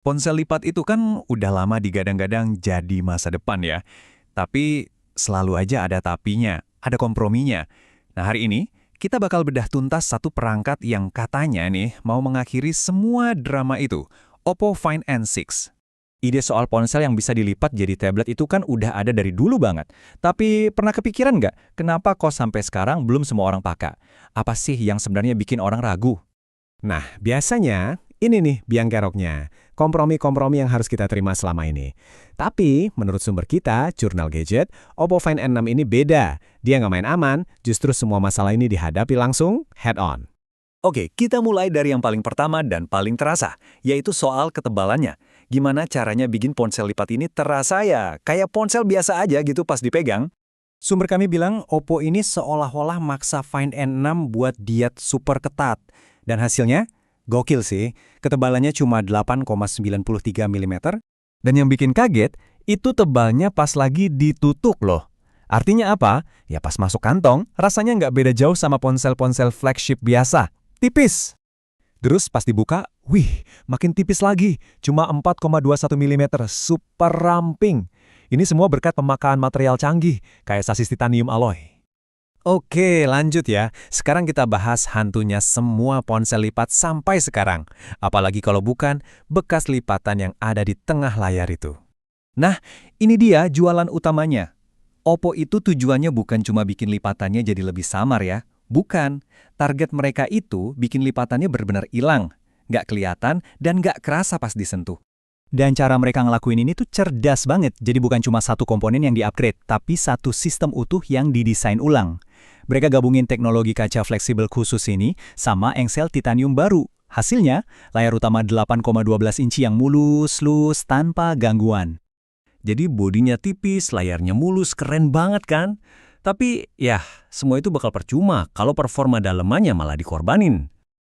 Ponsel lipat itu kan udah lama digadang-gadang jadi masa depan ya. Tapi selalu aja ada tapinya, ada komprominya. Nah hari ini kita bakal bedah tuntas satu perangkat yang katanya nih mau mengakhiri semua drama itu. Oppo Find N6. Ide soal ponsel yang bisa dilipat jadi tablet itu kan udah ada dari dulu banget. Tapi pernah kepikiran nggak, kenapa kok sampai sekarang belum semua orang pakai? Apa sih yang sebenarnya bikin orang ragu? Nah, biasanya ini nih biang keroknya. Kompromi-kompromi yang harus kita terima selama ini. Tapi, menurut sumber kita, Jurnal Gadget, Oppo Find N6 ini beda. Dia nggak main aman, justru semua masalah ini dihadapi langsung head-on. Oke, kita mulai dari yang paling pertama dan paling terasa, yaitu soal ketebalannya. Gimana caranya bikin ponsel lipat ini terasa ya, kayak ponsel biasa aja gitu pas dipegang? Sumber kami bilang Oppo ini seolah-olah maksa Find N6 buat diet super ketat. Dan hasilnya? Gokil sih, ketebalannya cuma 8,93 mm. Dan yang bikin kaget, itu tebalnya pas lagi ditutup loh. Artinya apa? Ya pas masuk kantong, rasanya nggak beda jauh sama ponsel-ponsel flagship biasa. Tipis. Terus pas dibuka, wih, makin tipis lagi. Cuma 4,21 mm, super ramping. Ini semua berkat pemakaian material canggih, kayak sasis titanium alloy. Oke, lanjut ya. Sekarang kita bahas hantunya semua ponsel lipat sampai sekarang. Apalagi kalau bukan bekas lipatan yang ada di tengah layar itu. Nah, ini dia jualan utamanya. Oppo itu tujuannya bukan cuma bikin lipatannya jadi lebih samar ya. Bukan. Target mereka itu bikin lipatannya benar-benar hilang. Nggak kelihatan dan nggak kerasa pas disentuh. Dan cara mereka ngelakuin ini tuh cerdas banget. Jadi bukan cuma satu komponen yang di-upgrade, tapi satu sistem utuh yang didesain ulang. Mereka gabungin teknologi kaca fleksibel khusus ini sama engsel titanium baru. Hasilnya, layar utama 8,12 inci yang mulus, tanpa gangguan. Jadi bodinya tipis, layarnya mulus, keren banget kan? Tapi ya, semua itu bakal percuma kalau performa dalemannya malah dikorbanin.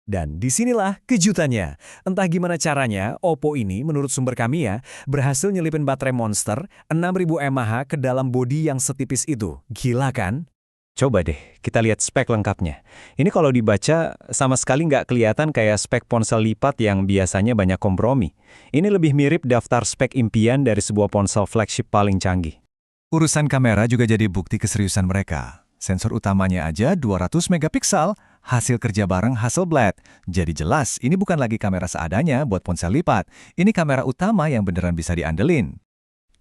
Dan disinilah kejutannya. Entah gimana caranya, Oppo ini menurut sumber kami ya, berhasil nyelipin baterai Monster 6000 mAh ke dalam bodi yang setipis itu. Gila kan? Coba deh, kita lihat spek lengkapnya. Ini kalau dibaca, sama sekali nggak kelihatan kayak spek ponsel lipat yang biasanya banyak kompromi. Ini lebih mirip daftar spek impian dari sebuah ponsel flagship paling canggih. Urusan kamera juga jadi bukti keseriusan mereka. Sensor utamanya aja 200 megapiksel, hasil kerja bareng Hasselblad. Jadi jelas, ini bukan lagi kamera seadanya buat ponsel lipat. Ini kamera utama yang beneran bisa diandelin.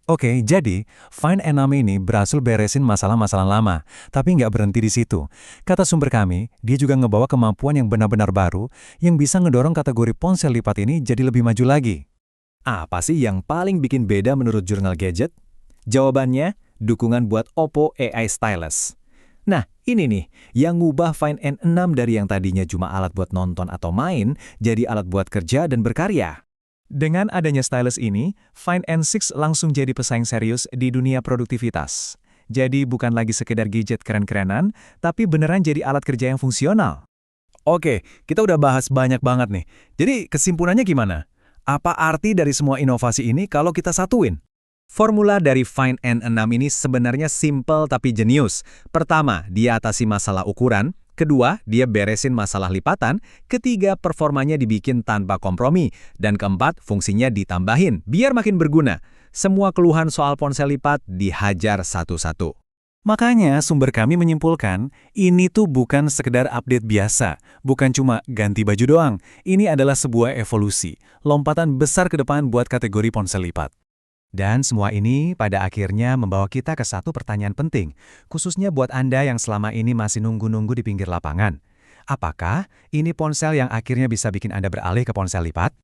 Oke, jadi Find N6 ini berhasil beresin masalah-masalah lama, tapi nggak berhenti di situ. Kata sumber kami, dia juga ngebawa kemampuan yang benar-benar baru, yang bisa ngedorong kategori ponsel lipat ini jadi lebih maju lagi. Apa sih yang paling bikin beda menurut Jurnal Gadget? Jawabannya, dukungan buat Oppo AI Stylus. Nah, ini nih, yang ngubah Find N6 dari yang tadinya cuma alat buat nonton atau main, jadi alat buat kerja dan berkarya. Dengan adanya stylus ini, Find N6 langsung jadi pesaing serius di dunia produktivitas. Jadi bukan lagi sekedar gadget keren-kerenan, tapi beneran jadi alat kerja yang fungsional. Oke, kita udah bahas banyak banget nih. Jadi kesimpulannya gimana? Apa arti dari semua inovasi ini kalau kita satuin? Formula dari Find N6 ini sebenarnya simple tapi jenius. Pertama, dia atasi masalah ukuran. Kedua, dia beresin masalah lipatan. Ketiga, performanya dibikin tanpa kompromi. Dan keempat, fungsinya ditambahin, biar makin berguna. Semua keluhan soal ponsel lipat dihajar satu-satu. Makanya sumber kami menyimpulkan, ini tuh bukan sekedar update biasa. Bukan cuma ganti baju doang. Ini adalah sebuah evolusi. Lompatan besar ke depan buat kategori ponsel lipat. Dan semua ini pada akhirnya membawa kita ke satu pertanyaan penting, khususnya buat Anda yang selama ini masih nunggu-nunggu di pinggir lapangan. Apakah ini ponsel yang akhirnya bisa bikin Anda beralih ke ponsel lipat?